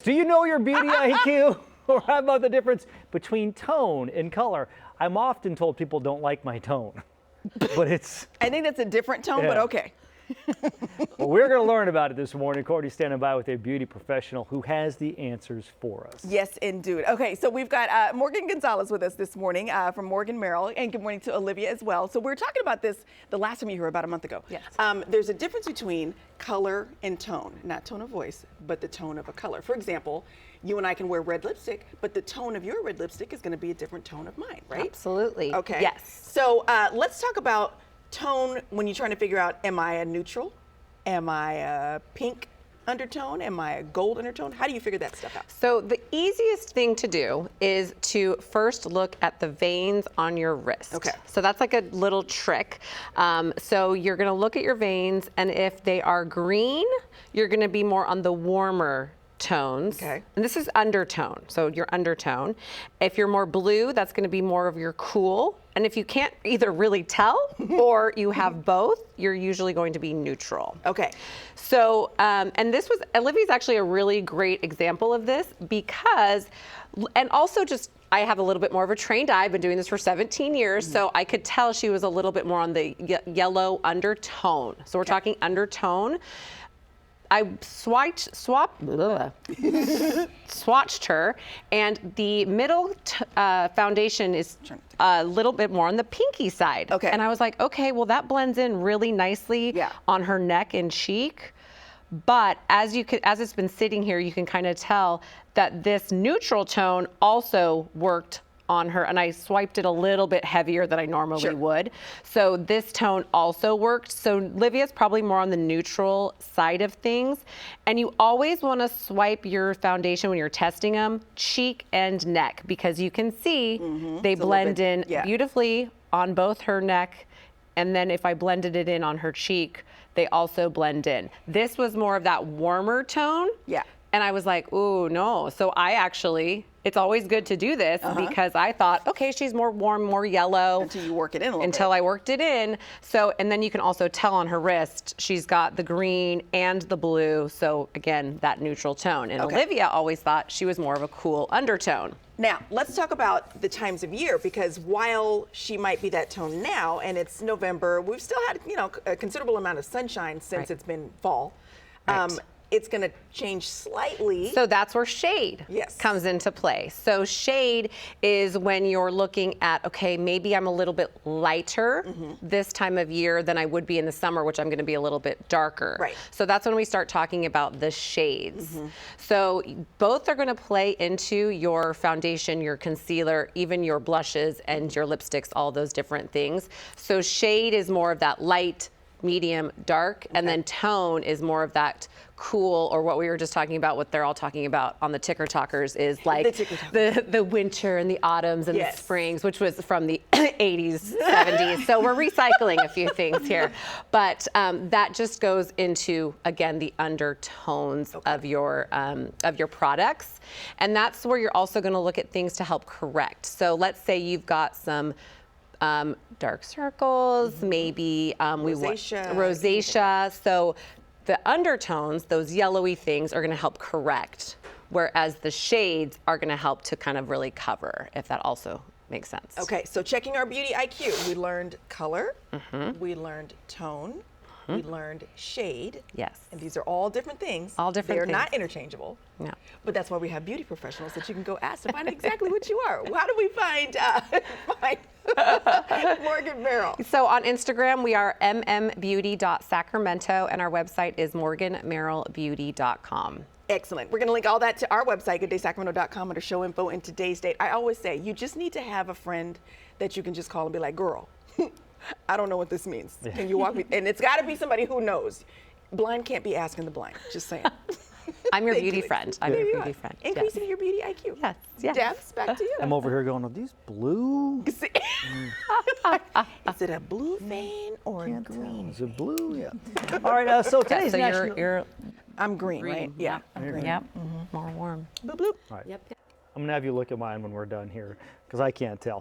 Do you know your beauty IQ? Or how about the difference between tone and color? I'm often told people don't like my tone, but it's... I think that's a different tone, but okay. Well, we're going to learn about it this morning. Courtney's standing by with a beauty professional who has the answers for us. Yes, indeed. Okay, so we've got Morgan Gonzalez with us this morning from Morgan Merrill, and good morning to Olivia as well. So we're talking about this the last time you were about a month ago. Yes. There's a difference between color and tone, not tone of voice, but the tone of a color. For example, you and I can wear red lipstick, but the tone of your red lipstick is going to be a different tone of mine, right? Absolutely. Okay. Yes. So let's talk about tone when you're trying to figure out, am I a neutral? Am I a pink undertone? Am I a gold undertone? How do you figure that stuff out? So the easiest thing to do is to first look at the veins on your wrist. Okay. So that's like a little trick. So you're going to look at your veins, and if they are green, you're going to be more on the warmer tones. Okay. And this is undertone, so your undertone. If you're more blue, that's going to be more of your cool. And if you can't either really tell or you have both, you're usually going to be neutral. Okay. So, and this was, Olivia's actually a really great example of this because, and also just, I have a little bit more of a trained eye. I've been doing this for 17 years, so I could tell she was a little bit more on the yellow undertone. So we're talking undertone. I swatched her, and the middle foundation is a little bit more on the pinky side. Okay. And I was like, okay, well that blends in really nicely on her neck and cheek. But as it's been sitting here, you can kind of tell that this neutral tone also worked on her, and I swiped it a little bit heavier than I normally would. So this tone also worked. So Olivia's probably more on the neutral side of things. And you always want to swipe your foundation when you're testing them, cheek and neck, because you can see they blend in beautifully on both her neck. And then if I blended it in on her cheek, they also blend in. This was more of that warmer tone. Yeah. And I was like, ooh, no. So I actually, it's always good to do this because I thought, okay, she's more warm, more yellow. Until you work it in a little Until bit. I worked it in. So, and then you can also tell on her wrist, she's got the green and the blue. So again, that neutral tone. And Olivia always thought she was more of a cool undertone. Now, let's talk about the times of year, because while she might be that tone now, and it's November, we've still had, you know, a considerable amount of sunshine since it's been fall. It's going to change slightly. So that's where shade comes into play. So shade is when you're looking at, okay, maybe I'm a little bit lighter this time of year than I would be in the summer, which I'm going to be a little bit darker. Right. So that's when we start talking about the shades. So both are going to play into your foundation, your concealer, even your blushes and your lipsticks, all those different things. So shade is more of that light, medium, dark, and then tone is more of that cool, or what we were just talking about, what they're all talking about on the Ticker Talkers is like the winter and the autumns and the springs, which was from the 80s, 70s. So we're recycling a few things here. But that just goes into, again, the undertones of your products. And that's where you're also going to look at things to help correct. So let's say you've got some dark circles, maybe rosacea. So the undertones, those yellowy things, are going to help correct, whereas the shades are going to help to kind of really cover, if that also makes sense. Okay, so checking our beauty IQ, we learned color, we learned tone, we learned shade. Yes. And these are all different things. All different things. things. They're not interchangeable. No. But that's why we have beauty professionals that you can go ask to find exactly what you are. How do we find Morgan Merrill? So on Instagram, we are mmbeauty.sacramento, and our website is morganmerrillbeauty.com. Excellent. We're going to link all that to our website, gooddaysacramento.com, under show info and today's date. I always say, you just need to have a friend that you can just call and be like, girl, I don't know what this means. Can you walk me? And it's got to be somebody who knows. Blind can't be asking the blind. Just saying. I'm your beauty friend. I'm your beauty friend. Increasing your beauty IQ. Yes. Yes. Debs, back to you. I'm over here going, are these blue? Is it a blue vein or a green? Is it blue? Yeah. All right, so today's national... you're I'm green, right? Yeah. I'm green. Yep. More warm. Bloop, bloop. All right. Yep. I'm going to have you look at mine when we're done here, because I can't tell.